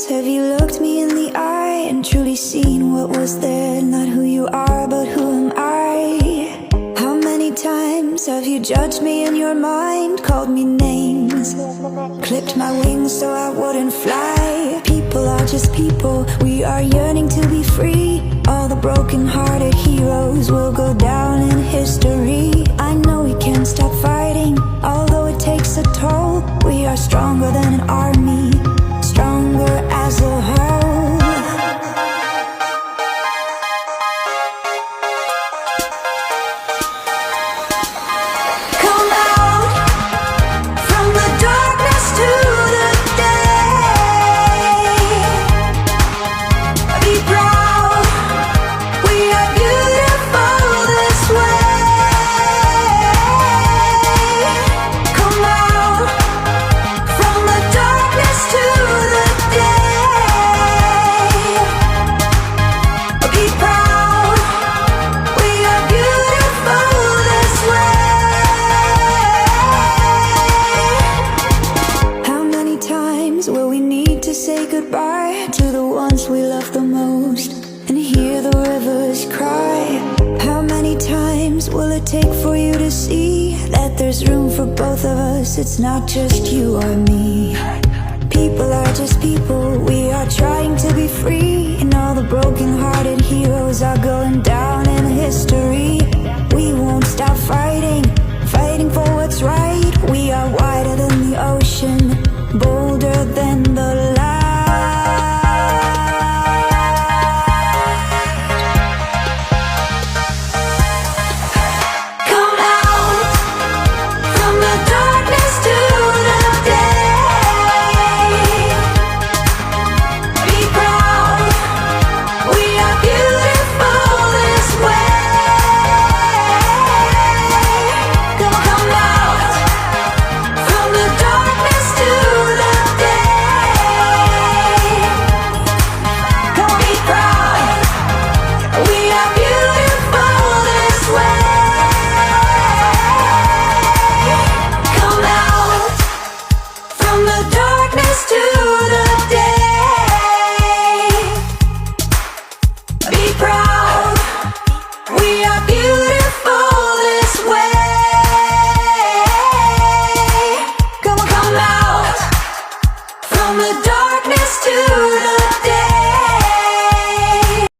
times have you looked me in the eye and truly seen what was there? Not who you are, but who am I? How many times have you judged me in your mind, called me names, clipped my wings so I wouldn't fly? People are just people, we are yearning to be free. All the broken-hearted heroes will go down in history. I know we can't stop fighting, although it takes a toll. We are stronger than an army, stronger as a whole. Come out from the darkness to the day. Be proud, we are beautiful this way. Come out from the darkness to the day. Be proud, we are beautiful this way. How many times will we need to say goodbye to the ones we love the most and hear the rivers cry? How many times will it take for you to see that there's room for both of us? It's not just you or me. People are just people, we are trying to be free. And all the broken-hearted heroes are going down in history. We won't stop fighting, fighting for what's right. We are wider than